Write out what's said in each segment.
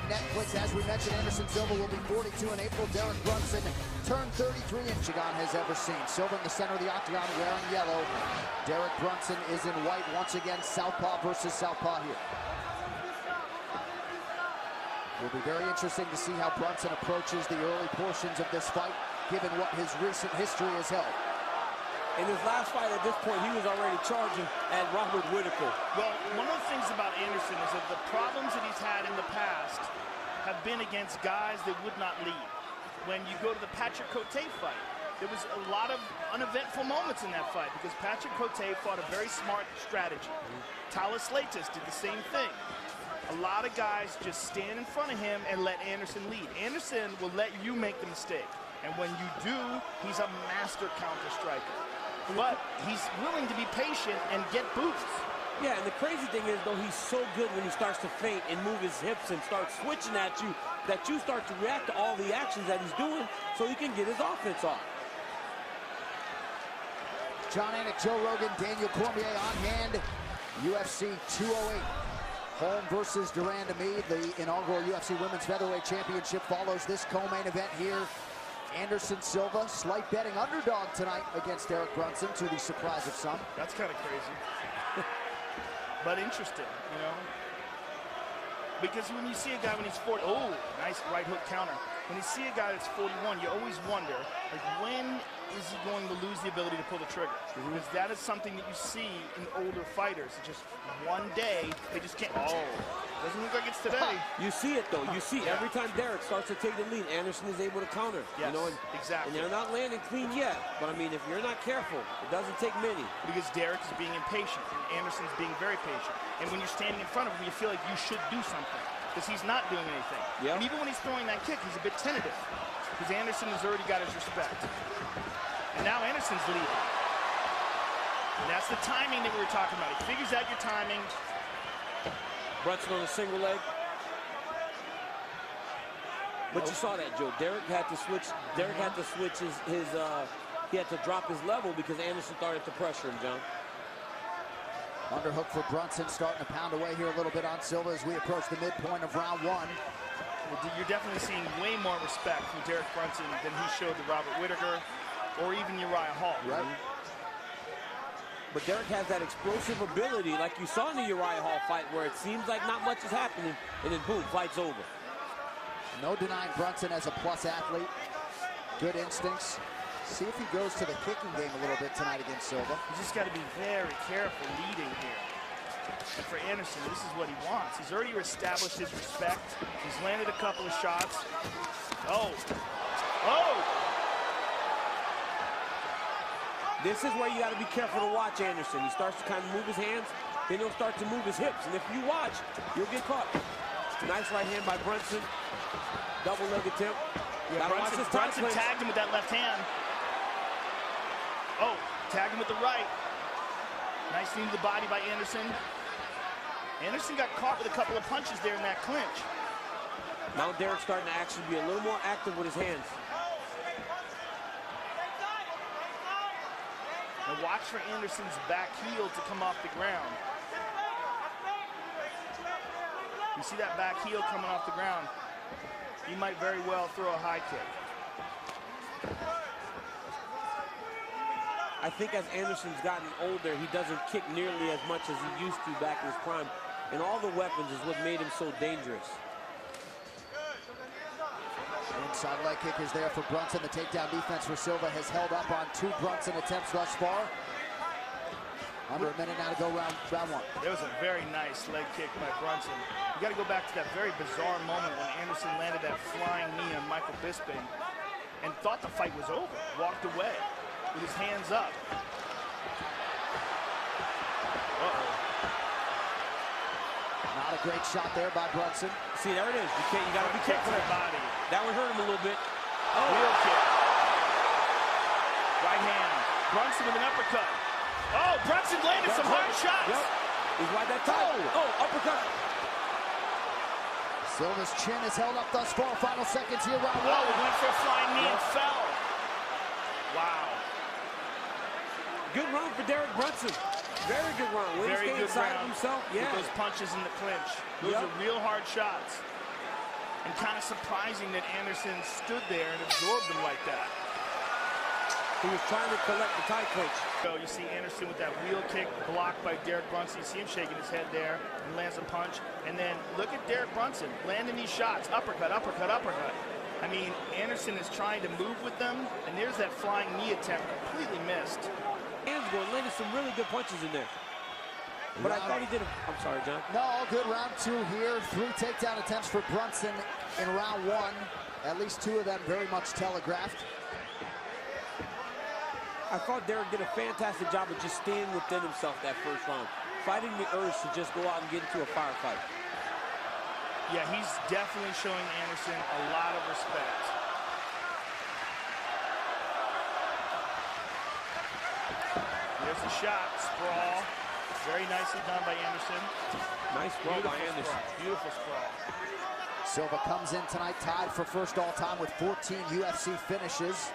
Netflix. As we mentioned, Anderson Silva will be 42 in April. Derek Brunson turned 33 in Octagon has ever seen. Silva in the center of the octagon wearing yellow. Derek Brunson is in white once again. Southpaw versus southpaw here. Will be very interesting to see how Brunson approaches the early portions of this fight, given what his recent history has held. In his last fight, at this point, he was already charging at Robert Whitaker. Well, one of the things about Anderson is that the problems that he's had in the past have been against guys that would not lead. When you go to the Patrick Cote fight, there was a lot of uneventful moments in that fight because Patrick Cote fought a very smart strategy. Talis Leitis did the same thing. A lot of guys just stand in front of him and let Anderson lead. Anderson will let you make the mistake. And when you do, he's a master counter striker. But he's willing to be patient and get boosts. Yeah, and the crazy thing is, though, he's so good when he starts to feint and move his hips and start switching at you, that you start to react to all the actions that he's doing so he can get his offense off. John Anik, Joe Rogan, Daniel Cormier on hand. UFC 208. Holm versus Durand Amid. The inaugural UFC Women's Featherweight Championship follows this co-main event here. Anderson Silva, slight betting underdog tonight against Derek Brunson, to the surprise of some. That's kind of crazy. But interesting, you know? Because when you see a guy when he's 40, oh, nice right hook counter. When you see a guy that's 41, you always wonder, like, when is he going to lose the ability to pull the trigger? Because that is something that you see in older fighters. It's just one day, they just can't. Oh, doesn't look like it's today. You see it, though. You see every time Derek starts to take the lead, Anderson is able to counter. Yes, you know, exactly. And they're not landing clean yet. But, I mean, if you're not careful, it doesn't take many. Because Derek is being impatient, and Anderson's being very patient. And when you're standing in front of him, you feel like you should do something. Because he's not doing anything. Yep. And even when he's throwing that kick, he's a bit tentative. Because Anderson has already got his respect. And now Anderson's leading. And that's the timing that we were talking about. He figures out your timing. Brunson on a single leg. But you saw that, Joe. Derek had to switch. Derek had to switch his he had to drop his level because Anderson started to pressure him, John. Underhook for Brunson, starting to pound away here a little bit on Silva as we approach the midpoint of round one. You're definitely seeing way more respect from Derek Brunson than he showed to Robert Whitaker or even Uriah Hall. Right. But Derek has that explosive ability, like you saw in the Uriah Hall fight, where it seems like not much is happening, and then boom, fight's over. No denying Brunson as a plus athlete. Good instincts. See if he goes to the kicking game a little bit tonight against Silva. He's just got to be very careful leading here. And for Anderson, this is what he wants. He's already established his respect. He's landed a couple of shots. Oh. Oh! This is where you got to be careful to watch Anderson. He starts to kind of move his hands, then he'll start to move his hips. And if you watch, you'll get caught. Nice right hand by Brunson. Double leg attempt. Yeah, Brunson tagged him with that left hand. Oh, tagged him with the right. Nice knee to the body by Anderson. Anderson got caught with a couple of punches there in that clinch. Now Derek's starting to actually be a little more active with his hands. Now watch for Anderson's back heel to come off the ground. You see that back heel coming off the ground. He might very well throw a high kick. I think as Anderson's gotten older, he doesn't kick nearly as much as he used to back in his prime. And all the weapons is what made him so dangerous. Inside leg kick is there for Brunson. The takedown defense for Silva has held up on 2 Brunson attempts thus far. Under a minute now to go round one. There was a very nice leg kick by Brunson. You got to go back to that very bizarre moment when Anderson landed that flying knee on Michael Bisping and thought the fight was over, walked away with his hands up. Uh-oh. Not a great shot there by Brunson. See, there it is. You got to be careful. That body. That one hurt him a little bit. Oh. Wheel kick. Right hand. Brunson with an uppercut. Oh, Brunson landed some hard shots. Yep. He's right that time. Oh, uppercut. Silva's chin is held up thus far. Final seconds here, round one. Oh, he went for a flying knee and fell. Wow. Good run for Derek Brunson. Very good run. Very good inside round. Himself. Yeah. With those punches in the clinch. Those are real hard shots. And kind of surprising that Anderson stood there and absorbed him like that. He was trying to collect the tie clinch. So you see Anderson with that wheel kick blocked by Derek Brunson. You see him shaking his head there and lands a punch. And then look at Derek Brunson landing these shots. Uppercut, uppercut, uppercut. I mean, Anderson is trying to move with them, and there's that flying knee attempt, completely missed. Hands going, landed some really good punches in there. But I thought he did. I'm sorry, John. No, all good. Round 2 here. 3 takedown attempts for Brunson in round 1. At least 2 of them very much telegraphed. I thought Derek did a fantastic job of just staying within himself that first round, fighting the urge to just go out and get into a firefight. Yeah, he's definitely showing Anderson a lot of respect. There's a shot, sprawl. Very nicely done by Anderson. Nice sprawl by Anderson. Beautiful sprawl. Silva comes in tonight tied for first all-time with 14 UFC finishes.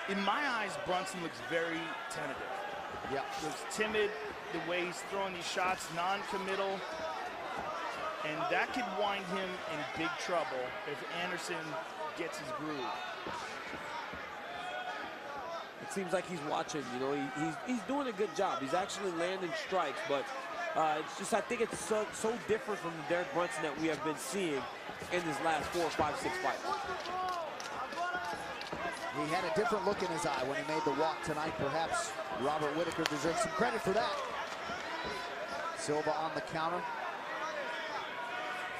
In my eyes, Brunson looks very tentative. Yeah. Looks timid, the way he's throwing these shots, non-committal. And that could wind him in big trouble if Anderson gets his groove. It seems like he's watching, you know, he's doing a good job. He's actually landing strikes, but it's just, I think it's so different from the Derek Brunson that we have been seeing in his last 4, 5, 6 fights. He had a different look in his eye when he made the walk tonight. Perhaps Robert Whitaker deserves some credit for that. Silva on the counter.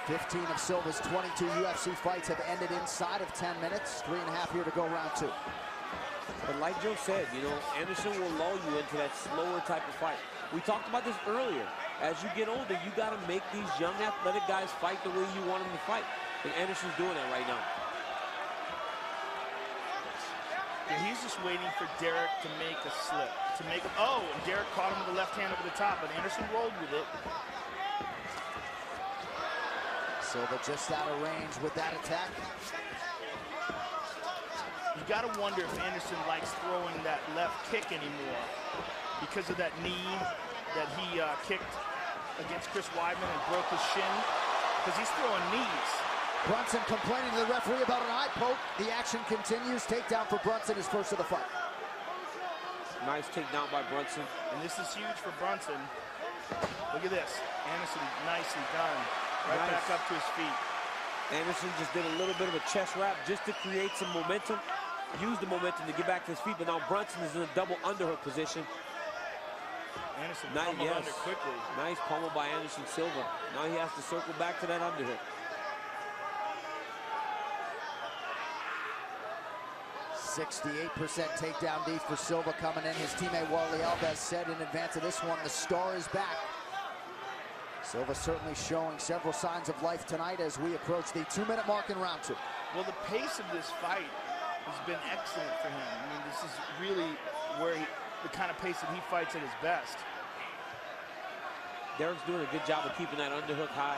15 of Silva's 22 UFC fights have ended inside of 10 minutes. 3.5 here to go, round 2. But like Joe said, you know, Anderson will lull you into that slower type of fight. We talked about this earlier. As you get older, you got to make these young athletic guys fight the way you want them to fight. And Anderson's doing that right now. Yeah, he's just waiting for Derek to make a slip. Oh, and Derek caught him with the left hand over the top, but Anderson rolled with it. Silva just out of range with that attack. You got to wonder if Anderson likes throwing that left kick anymore because of that knee that he kicked against Chris Weidman and broke his shin, because he's throwing knees. Brunson complaining to the referee about an eye poke. The action continues. Takedown for Brunson, his first of the fight. Nice takedown by Brunson. And this is huge for Brunson. Look at this. Anderson nicely done. Right back up to his feet. Anderson just did a little bit of a chest wrap just to create some momentum. Used the momentum to get back to his feet, but now Brunson is in a double underhook position. Anderson pummeled under quickly. Nice pummel by Anderson Silva. Now he has to circle back to that underhook. 68% takedown D for Silva coming in. His teammate Warley Alves said in advance of this one, the star is back. Silva certainly showing several signs of life tonight as we approach the 2-minute mark in round 2. Well, the pace of this fight has been excellent for him. I mean, this is really where the kind of pace that he fights at his best. Derek's doing a good job of keeping that underhook high,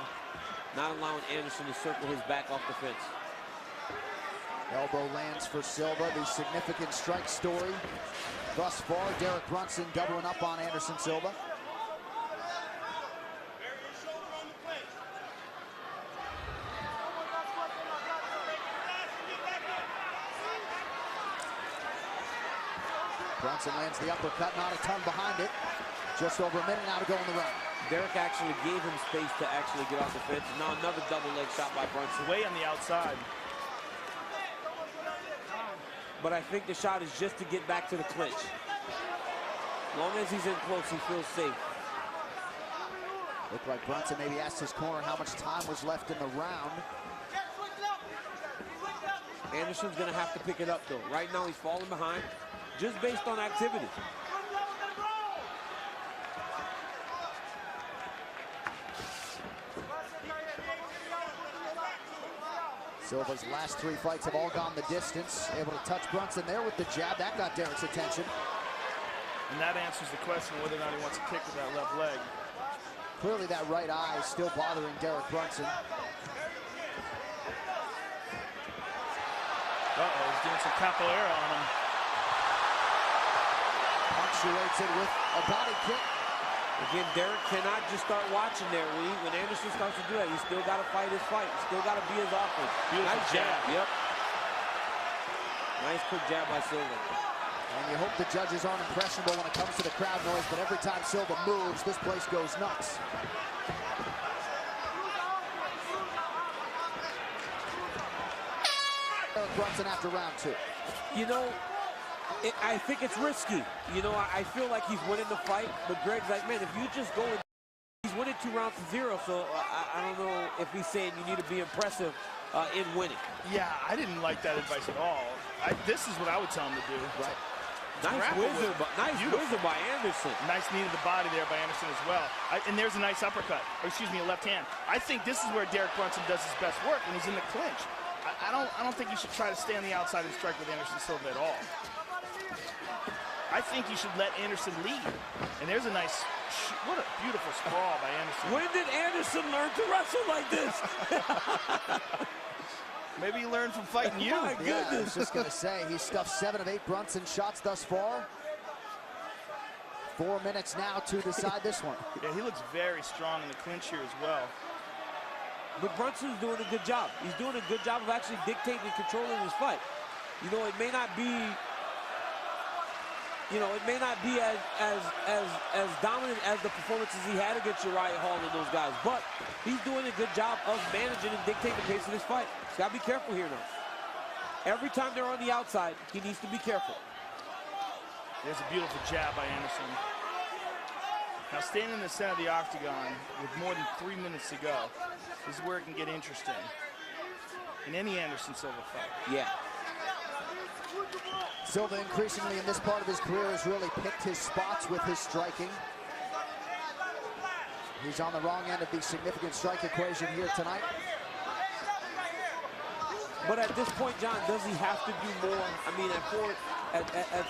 not allowing Anderson to circle his back off the fence. Elbow lands for Silva, the significant strike story thus far. Derek Brunson doubling up on Anderson Silva. Brunson lands the uppercut, not a ton behind it. Just over a minute now to go in the round. Derek actually gave him space to actually get off the fence. Now another double leg shot by Brunson. Way on the outside. But I think the shot is just to get back to the clinch. As long as he's in close, he feels safe. Looked like Brunson maybe asked his corner how much time was left in the round. Anderson's gonna have to pick it up though. Right now he's falling behind, just based on activity. Silva's last 3 fights have all gone the distance. Able to touch Brunson there with the jab. That got Derek's attention. And that answers the question whether or not he wants to kick with that left leg. Clearly that right eye is still bothering Derek Brunson. Uh-oh, he's doing some capoeira on him. Punctuates it with a body kick. Again, Derek cannot just start watching there. When Anderson starts to do that, he's still got to fight his fight. He's still got to be his offense. Nice jab. Yep. Nice quick jab by Silva. And you hope the judges aren't impressionable when it comes to the crowd noise, but every time Silva moves, this place goes nuts. Brunson after round 2. You know, I think it's risky. You know, I feel like he's winning the fight, but Greg's like, man, if you just go, he's winning 2 rounds to 0, so I don't know if he's saying you need to be impressive in winning. Yeah, I didn't like that advice at all. This is what I would tell him to do. Right. Nice whizzer by Anderson. Nice knee to the body there by Anderson as well. And there's a nice uppercut, or excuse me, a left hand. I think this is where Derek Brunson does his best work, when he's in the clinch. I don't think you should try to stay on the outside and strike with Anderson Silva at all. I think you should let Anderson lead. And there's a nice, what a beautiful sprawl by Anderson. When did Anderson learn to wrestle like this? Maybe he learned from fighting you. My goodness. Yeah, I was just going to say, he stuffed 7 of 8 Brunson shots thus far. 4 minutes now to decide this one. Yeah, he looks very strong in the clinch here as well. But Brunson's doing a good job. He's doing a good job of actually dictating and controlling his fight. You know, it may not be, as dominant as the performances he had against Uriah Hall and those guys, but he's doing a good job of managing and dictating the pace of this fight. He's got to be careful here now. Every time they're on the outside, he needs to be careful. There's a beautiful jab by Anderson. Now, standing in the center of the octagon with more than 3 minutes to go is where it can get interesting in any Anderson Silva fight. Yeah. Silva increasingly in this part of his career has really picked his spots with his striking. He's on the wrong end of the significant strike equation here tonight. But at this point, John, does he have to do more? I mean, at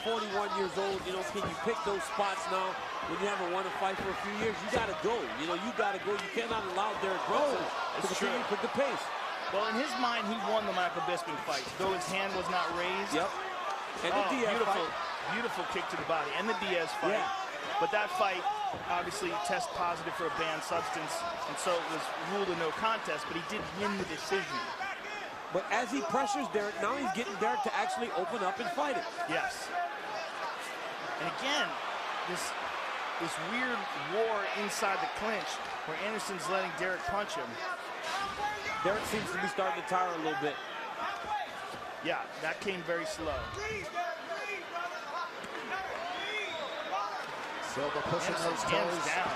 41 years old, you know, can you pick those spots now when you haven't won a fight for a few years? You got to go. You know, you got to go. You cannot allow Derek Brunson to continue to put the pace. Well, in his mind, he won the Michael Bisping fight, though his hand was not raised. Yep. And the Diaz fight. Beautiful kick to the body. And the Diaz fight. Yeah. But that fight, obviously, test positive for a banned substance, and so it was ruled a no contest, but he did win the decision. But as he pressures Derek, now he's getting Derek to actually open up and fight it. Yes. And again, this weird war inside the clinch where Anderson's letting Derek punch him. Derek seems to be starting to tire a little bit. Yeah, that came very slow. Silva pushing those toes down.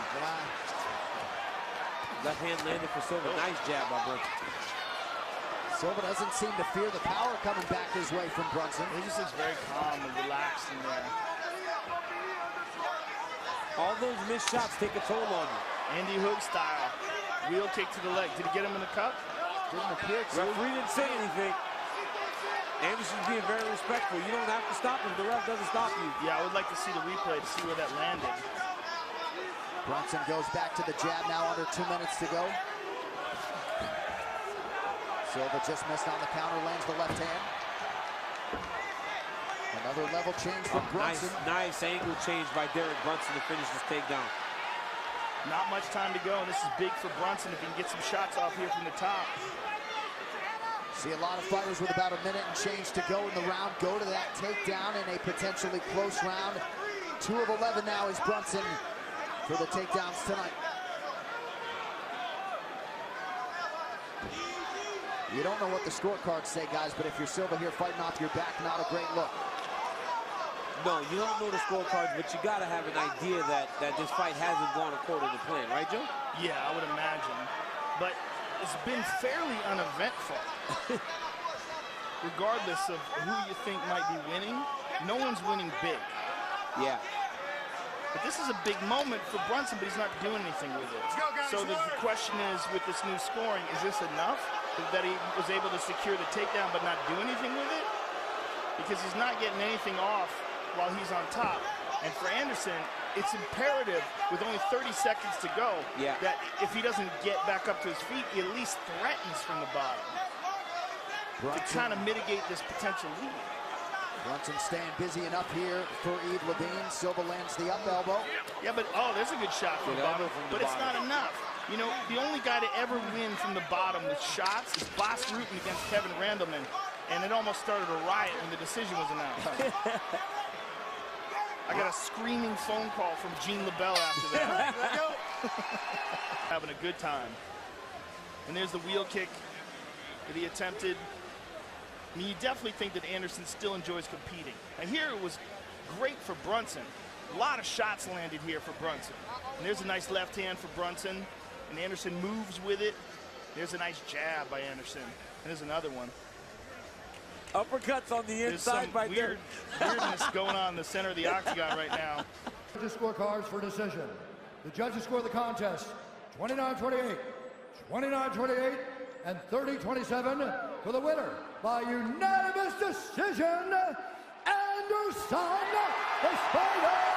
Left hand landed for Silva. Nice jab by Brunson. Silva doesn't seem to fear the power coming back his way from Brunson. He just looks very calm and relaxed in there. All those missed shots take a toll on you. Andy Hook style. Wheel kick to the leg. Did he get him in the cup? Didn't appear to. Referee didn't say anything. Anderson's being very respectful. You don't have to stop him. The ref doesn't stop you. Yeah, I would like to see the replay to see where that landed. Brunson goes back to the jab now, under 2 minutes to go. Silva just missed on the counter, lands the left hand. Another level change from Brunson. Nice angle change by Derek Brunson to finish this takedown. Not much time to go, and this is big for Brunson if he can get some shots off here from the top. See a lot of fighters with about a minute and change to go in the round go to that takedown in a potentially close round. 2 of 11 now is Brunson for the takedowns tonight. You don't know what the scorecards say, guys, but if you're Silva here fighting off your back, not a great look. No, you don't know the scorecards, but you got to have an idea that this fight hasn't gone according to plan, right, Joe? Yeah, I would imagine. But it's been fairly uneventful. Regardless of who you think might be winning, no one's winning big. Yeah. But this is a big moment for Brunson, but he's not doing anything with it. So the question is, with this new scoring, is this enough that he was able to secure the takedown but not do anything with it? Because he's not getting anything off while he's on top. And for Anderson, it's imperative, with only 30 seconds to go, that if he doesn't get back up to his feet, he at least threatens from the bottom to kind of mitigate this potential lead. Brunson staying busy enough here for Yves Levine. Silva lands the up elbow. Yeah, but, oh, there's a good shot from the bottom. But it's not enough. You know, the only guy to ever win from the bottom with shots is Boss Rutan against Kevin Randleman. And it almost started a riot when the decision was announced. I got a screaming phone call from Jean LaBelle after that. Having a good time. And there's the wheel kick that he attempted. I mean, you definitely think that Anderson still enjoys competing. Now here it was great for Brunson. A lot of shots landed here for Brunson. And there's a nice left hand for Brunson. And Anderson moves with it. There's a nice jab by Anderson. And there's another one. Uppercuts on the inside by weirdness going on in the center of the octagon right now. Judges scorecards for decision. The judges score the contest 29-28, 29-28, and 30-27 for the winner by unanimous decision, Anderson the Spider.